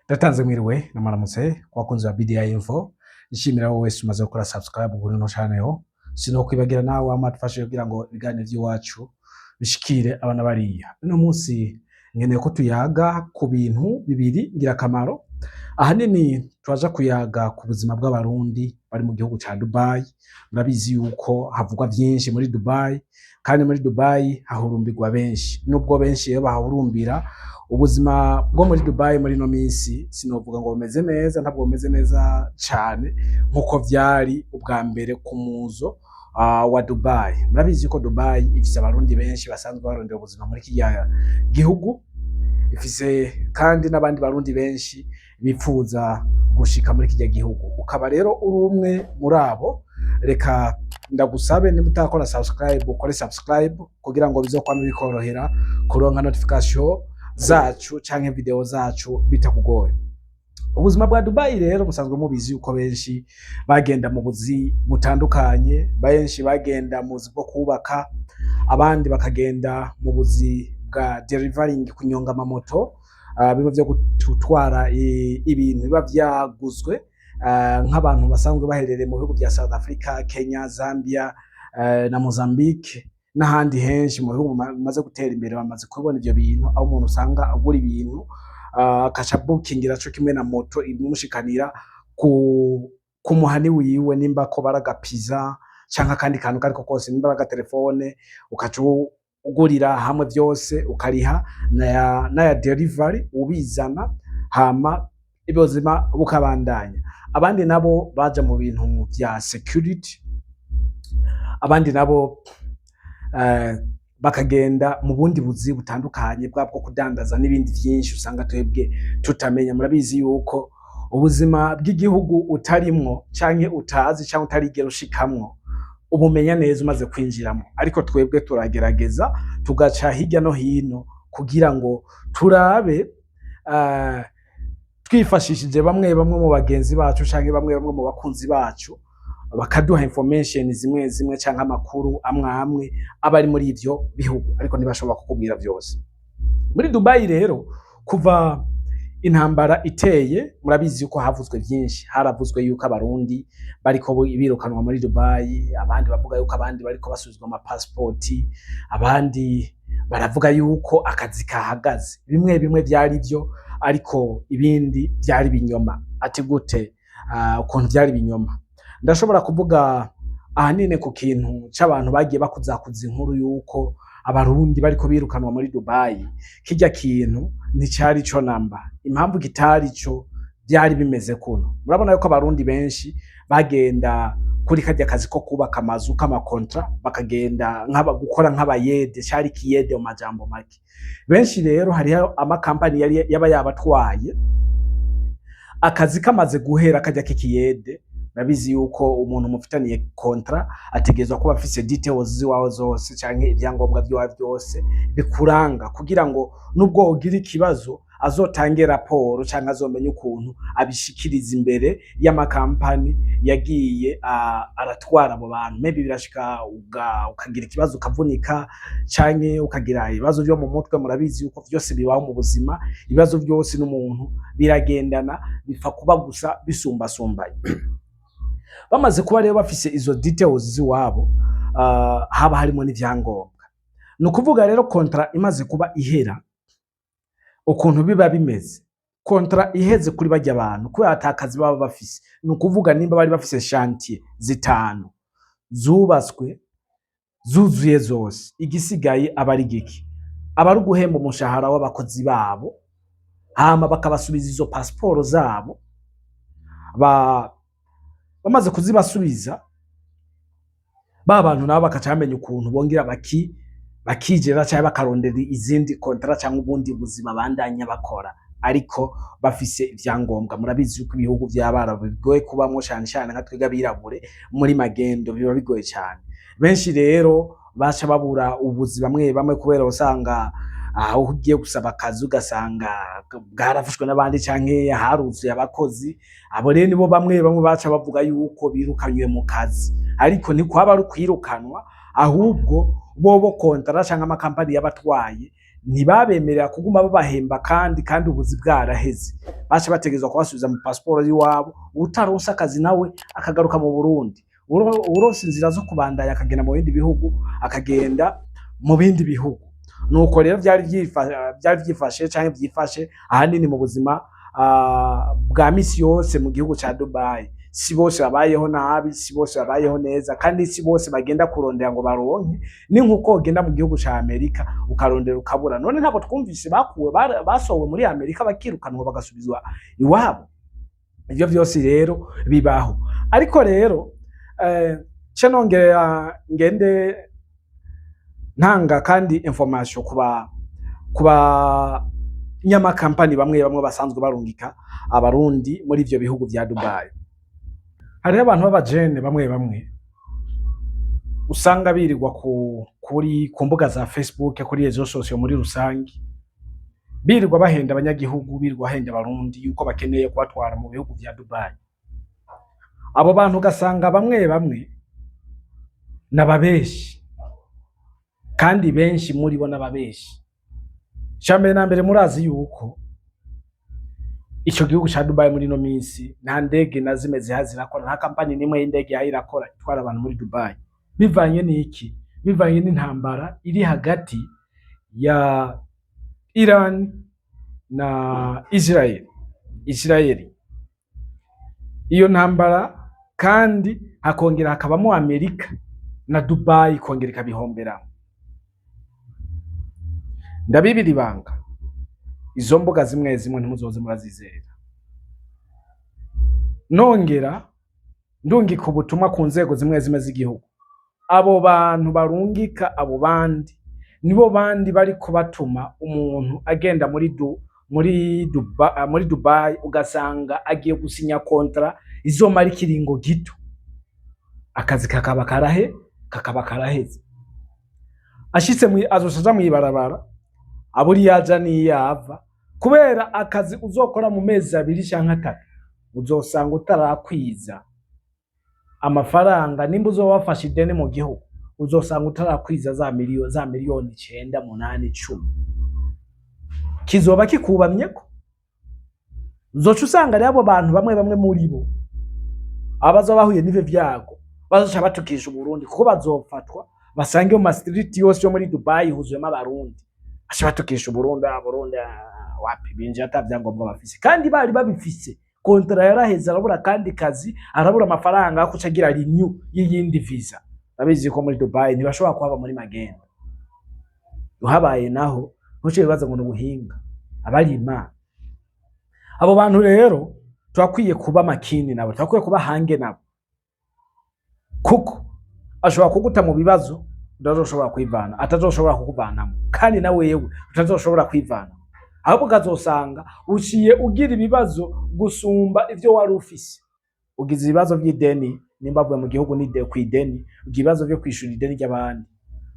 Ndatanze mwiriwe namaramutse wakunzi wa BDI Info nshimira wowe wese umaze gukora subscribe kuri no channel sinokwibagira nawe amadufashe kugira ngo ibiganiro by'iwacu bishikire abana bariya. Uno munsi nkeneye ko tuyaga ku bintu bibiri ngira kamaro. Ahanini twaje kuyaga ku buzima bw'abarundi bari mu gihugu ca Dubai. Murabizi yuko havugwa byinshi muri Dubai, kandi muri Dubai hahurumbirwa benshi. Nubwo benshi iyo bahurumbira ubuzima bwo muri Dubai muri no minsi sinovuga ngo bumeze neza, ntabwo bumeze neza cyane nkuko vyari ubwa mbere ku muzo wa Dubai. Murabizi ko Dubai ifise abarundi benshi basanzwe barondera ubuzima muri kiya gihugu, ifise kandi n'abandi barundi benshi bipfuza gushika muri kijya gihugu. Ukaba rero uri umwe muri abo, reka ndagusabe niba utakora subscribe ukore subscribe kugira ngo bizokwame bikorohera kuronka notification zacu canke video zacu bitakugoye. Ubuzima bwa Dubai rero musanzwe mubizi uko benshi bagenda mu buzi butandukanye, benshi bagenda mu buzi bwo kubaka, abandi bakagenda mu buzi bwa delivering kunyonga amamoto, biba byo gutwara ibintu biba byaguzwe nk'abantu basanzwe baherereye mu bihugu bya South Africa, Kenya, Zambia na Mozambique n'ahandi henshi mu bihugu bimaze gutera imbere. Bamaze kubona ivyo bintu aho umuntu usanga agura ibintu akaca bookingira cyo kimwe na moto imushikanira ku muhani wiwe, nimba ko baraga pizza canka kandi kantu kariko kose, nimba baraga telefone ukaca ugurira hamwe byose ukariha na ya delivery ubizana hama ibozima bukabandanya. Abandi nabo baje mu bintu bya security, abandi nabo bakagenda mu bundi buzi butandukanye bwo kudandaza n'ibindi byinshi usanga twebwe tutamenya. Murabizi yuko ubuzima bw'igihugu utarimwo canke utazi canke utarigera ushikamwo ubumenya neza umaze kwinjiramo, ariko twebwe turagerageza tugaca hirya no hino kugira ngo turabe twifashishije bamwe mu bagenzi bacu canke bamwe mu bakunzi bacu bakaduha information zimwe zimwe canke amakuru amwe abari muri ivyo bihugu, ariko ntibashobora kukubwira byose. Muri Dubai rero kuva intambara iteye, murabizi yuko havuzwe byinshi. Haravuzwe yuko abarundi bariko birukanwa muri Dubai, abandi bavuga yuko abandi bariko basubizwa ama passport, abandi baravuga yuko akazi kahagaze. Bimwe byari byo, ariko ibindi byari binyoma. Ati gute ukuntu byari binyoma? Ndashobora kuvuga ahanini ku kintu c'abantu bagiye bakuzakuza inkuru yuko abarundi bariko birukanwa muri Dubai. Kijya kintu ni cyari cyo namba. Impamvu kitari cyo byari bimeze kuno, murabona yuko abarundi benshi bagenda kuri kajya kazi ko kubaka amazu k'amakontra, bakagenda gukora nk'abayede, cyari kiyede mu majambo make. Benshi rero hari amakampani yaba yabatwaye akazi kamaze guhera kajya k'ikiyede. Nabizi yuko umuntu mufitaniye kontra ategezwa kuba afise details ziwawe zose canke ibyangombwa byawe byose bikuranga, kugira ngo nubwo ugira ikibazo azotange raporo canke azomenye ukuntu abishikiriza imbere y'amakampani yagiye aratwara abo bantu. Maybe birashika ukagira ikibazo ukavunika canke ukagira ibibazo byo mu mutwe. Murabizi yuko byose bibaho mu buzima, ibibazo byose n'umuntu biragendana, bifa kuba gusa bisumbasumbanye. Bamaze kuba rero bafise izo details ziwabo, haba harimo n'ivyangombwa. No kuvuga rero kontra imaze kuba ihera, ukuntu biba bimeze, kontra iheze kuri bajya abantu kubera atakazi baba bafise. No kuvuga nimba bari bafise chantier zitanu zubaswe zuzuye zose, igisigaye abari giki abari guhemba umushahara w'abakozi babo, hama bakabasubiza izo passport zabo. Bamaze kuzibasubiza, ba bantu nabo bakacamenya ukuntu bongera bakigera cyangwa bakarondera izindi kontra cyangwa ubundi buzima bandanya bakora, ariko bafise ivyangombwa. Murabizi yuko ibihugu by'abarabu bigoye kubamwo cyane nka twiga birabure muri magendo, biba bigoye cyane. Benshi rero baca babura ubuzi bamwe kubera usanga aho ugiye gusaba akazi ugasanga bwarafushwe n'abandi canke haruzuye abakozi. Abo rero nibo bamwe baca bavuga yuko birukanywe mu kazi, ariko ni kwaba ari kwirukanwa, ahubwo bobo kontra canke amakampani yabatwaye ntibabemerera kuguma babahemba kandi ubuzi bwaraheze, bace bategezwa kubasubiza mu passport y'iwabo, utaronse akazi nawe akagaruka mu Burundi, uronse inzira zo kubandanya akagenda mu bindi bihugu, akagenda mu bindi bihugu. Nuko rero byari byifashe canke byifashe ahanini mu buzima bwa misi yose mu gihugu ca Dubai. Si bose babayeho nabi, si bose babayeho neza, kandi si bose bagenda kurondera ngo baronke. Ni nkuko ugenda mu gihugu ca Amerika ukarondera ukabura. None ntabwo twumvise basohowe muri Amerika bakirukanwa bagasubizwa iwabo. Ibyo byose rero bibaho. Ariko rero ngende ntanga kandi information kuba nyama company bamwe basanzwe barungika abarundi muri ivyo bihugu vya Dubai. Hariho abantu b'abajene bamwe usanga birirwa kuri ku mbuga za Facebook, kuri rezo sosiyo muri rusangi, birirwa bahenda abanyagihugu, birirwa bahenda abarundi yuko bakeneye kubatwara mu bihugu vya Dubai. Abo bantu ugasanga bamwe nababeshi, kandi benshi muri bo nababeshi. Cyambere na mbere murazi yuko ico gihugu ca Dubai muri no minsi nta ndege na zimwe zihazirakora, nta company nimwe y'indege yahirakora itwara abantu muri Dubai. Bivanye n'iki? Bivanye n'intambara iri hagati ya Iran na Israel. Iyo ntambara kandi hakongera hakabamo Amerika na Dubai kongera ikabihombera. Ndabibiri banga izo mbuga zimwe ntimuzoze murazizera. Nongera ndungika ubutumwa ku nzego zimwe z'igihugu, abo bantu barungika abo bandi nibo bandi bari kubatuma umuntu agenda muri Dubai ugasanga agiye gusinya kontra izomara ikiringo gito, akazi kakaba karaheze, ashitse azoshaja mwibarabara aburi yaja niyava, kubera akazi uzokora mu mezi 2 canke 3 uzosanga utarakwiza amafaranga. Nimba uzobafasha ideni mu gihugu uzosanga utarakwiza za miliyoni 9, 8, 10, kizoba kikubamyeko. Uzoca usanga rero abo bantu bamwe muri bo abazo bahuye n'ivyo vyago bazoca batukisha Burundi, kuko bazofatwa basange mu street yose yo muri Dubai huzuyemo abarundi, ashabatukisha Burundi wapi binje atavyangombwa bafise, kandi bari babifise. Kontra yaraheza arabura kandi kazi, arabura amafaranga akucagira renew y'iyindi visa. Babizi ko muri Dubai ntibashobora kuhaba muri magendo. Uhabaye naho ntuce bibaza ngo n'ubuhinga abarima. Abo bantu rero twakwiye kuba makini nabo, twakwiye kuba hange nabo, kuko ashobora kuguta mu bibazo utazoshobora kwivana, atazoshobora kukuvanamo, kandi na wewe utazoshobora kwivana. Ahubwo kazosanga uciye ugira ibibazo gusumba ivyo wari ufise. Ugize ibibazo by'ideni, nimba avuye mu gihugu n'ide kwideni, ugize ibibazo byo kwishura ideni ry'abandi,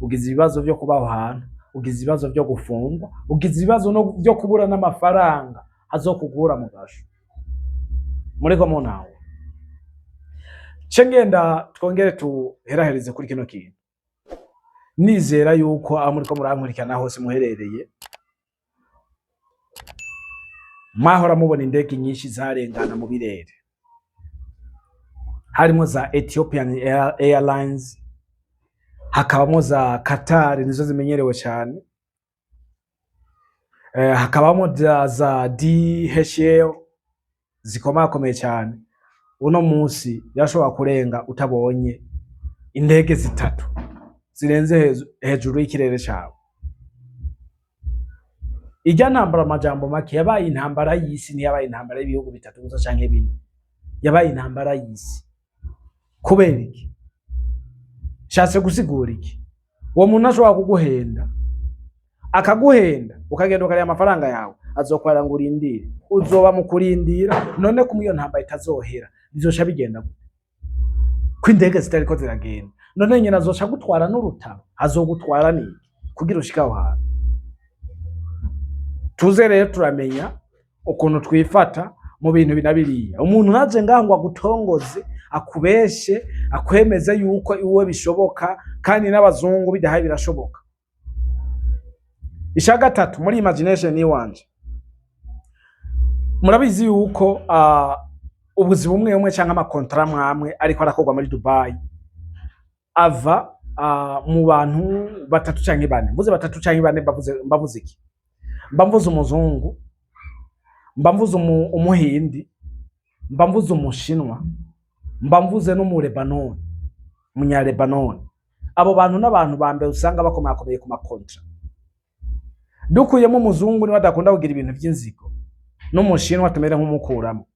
ugize ibibazo byo kubaho hantu, ugize ibibazo byo gufungwa, ugize ibibazo no byo kubura n'amafaranga azokugura mu gasho. Mureko mu nawe cengenda twongere tuherahereze kuri kino kintu. Nizera yuko amuriko murankurikana hose muherereye mahora mubona indege nyinshi zarengana mu birere, harimo za Ethiopian Airlines, hakabamo za Qatar nizo zimenyerewe cyane, hakabamo za DHL zikomakomeye cyane. Uno munsi yashobora kurenga utabonye indege 3 zirenze hejuru y'ikirere cyawe. Ijya ntambara amajambo make, yabaye intambara y'isi, ni yabaye intambara y'ibihugu 3 gusa canke 4, yabaye intambara y'isi. Kubera iki? Shatse gusigura iki? Uwo muntu ashobora kuguhenda, akaguhenda ukagenda ukariya amafaranga yawe, azokwara ngo urindire, uzoba mu kurindira, none kumwe iyo ntambara itazohera bizosha bigenda gute? Kwindege zitariko ziragenda, none nyina azoca gutwara n'urutaro, azogutwara niki kugira ushika aho hantu? Tuze rero turamenya ukuntu twifata mu bintu binabiriya. Umuntu naje ngangwa gutongoze akubeshe akwemeza yuko iwe bishoboka kandi n'abazungu bidahaye birashoboka. Isha gatatu muri imagination yiwanje, murabizi yuko ubuzi bumwe bumwe canke amakontra mwamwe ariko arakorwa muri Dubai ava mu bantu batatu canke bane. Mvuze batatu canke bane mbavuze iki? Mbavuze umuzungu, mbavuze umuhindi, mbavuze umushinwa, mbavuze no mu Lebanon, munya Lebanon. Abo bantu n'abantu bambe usanga bakomakomeye ku makontra. Dukuyemo umuzungu ni badakunda kugira ibintu by'inzigo, n'umushinwa tumere nk'umukuramo,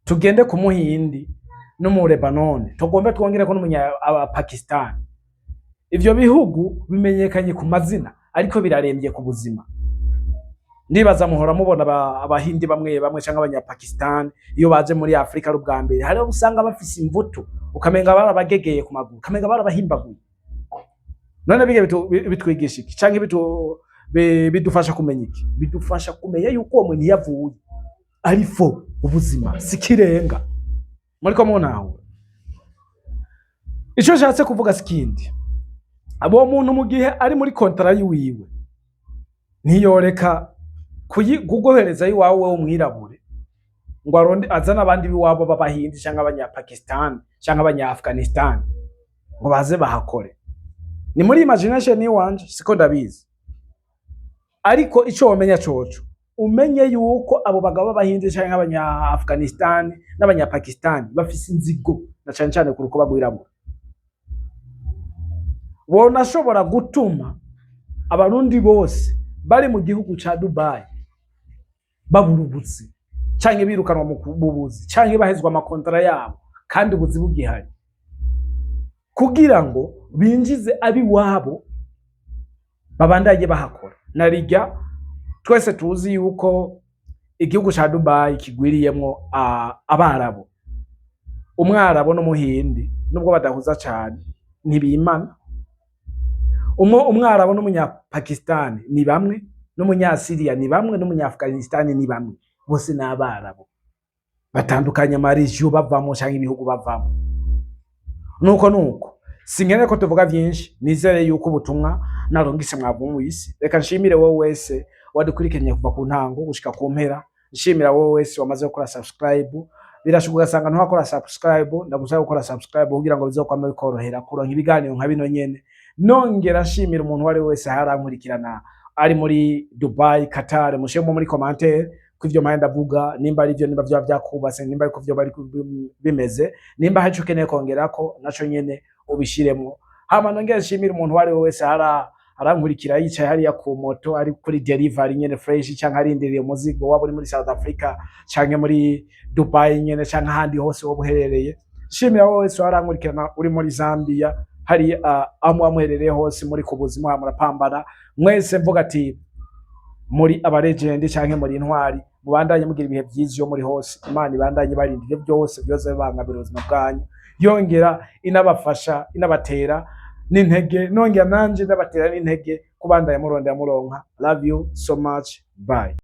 tugende ku muhindi no mu Lebanon, tugombe twongere ko n'umunya Pakistan. Ivyo bihugu bimenyekanye ku mazina ariko birarembye ku buzima. Ndibaza muhora mubona abahindi bamwe bamwe canke abanyapakistan iyo baje muri Afrika ari ubwa mbere, hari usanga bafise imvuto ukamenga barabagegeye ku maguru, ukamenga barabahimbaguye. None bige bitwigisha iki canke bidufasha kumenya iki? Bidufasha kumenya yuko uwo muntu yavuye arifo ubuzima sikirenga. Muriko munaho ico nshatse kuvuga sikindi, abo muntu mu gihe ari muri kontra yiwiwe ntiyoreka kugohereza iwawe wo mwirabure ngo aronde azana abandi biwabo b'abahindi canke abanyapakistan canke abanyafghanistan ngo baze bahakore. Ni muri imagination yiwanje siko ndabizi, ariko ico womenya coco umenye yuko abo bagabo b'abahindi canke abanyafghanistan n'abanyapakistan bafise inzigo na cane cane kuruko bagwirabura. Bonashobora gutuma abarundi bose bari mu gihugu ca Dubai baburubuzi canke birukanwa mu bubuzi canke bahezwa amakontra yabo kandi ubuzi bugihari, kugira ngo binjize abi wabo babandaye bahakora. Narijya twese tuzi yuko igihugu ca Dubai kigwiriyemwo abarabo, umwarabo n'umuhindi nubwo badahuza cyane ntibimana. Umwarabo n'umunyapakistan ni bamwe, n'umunyasiriya ni bamwe, n'umunyafghanistan ni bamwe, bose n'abarabo batandukanye amaregio bavamo canke ibihugu bavamo. Nuko singene ko tuvuga byinshi, nizere yuko ubutumwa narongise mwavumwisi. Reka nshimire wowe wese wadukurikiranye kuva ku ntango gushika ku mpera. Nshimira wowe wese wamaze gukora subscribe. Birashoboka gasanga ntuhakora subscribe, ndagusaba gukora subscribe kugira ngo bizokwame bikorohera kuronka ibiganiro nka bino nyene. Nongera nshimira umuntu wari wese harankurikirana ari muri Dubai, Qatar, mushemo muri commentaire kw'ivyo mpaye ndavuga, nimba ari byo nimba byo byakubase, nimba ariko byo bari bimeze, nimba hacu keneye kongerako naco nyene ubishiremo. Hama nongera nshimira umuntu wari wese arankurikira yicaye hariya ku moto ari kuri delivery nyene fresh canke arindiriye umuzigo waba uri muri South Africa canke muri Dubai nyene canke handi hose wo buherereye. Nshimira wowe wese arankurikirana uri muri Zambia, hari amuherereye hose muri kubuzima murapambana mwese, mvuga ati muri abalegend canke muri intwari mubandanye mugira ibihe byiza yo muri hose. Imana ibandanye barindire byose bangabira ubuzima bwanyu, yongera inabafasha inabatera n'intege, nongera nanje ndabatera n'intege kubandanya muronda muronka. Love you so much, bye.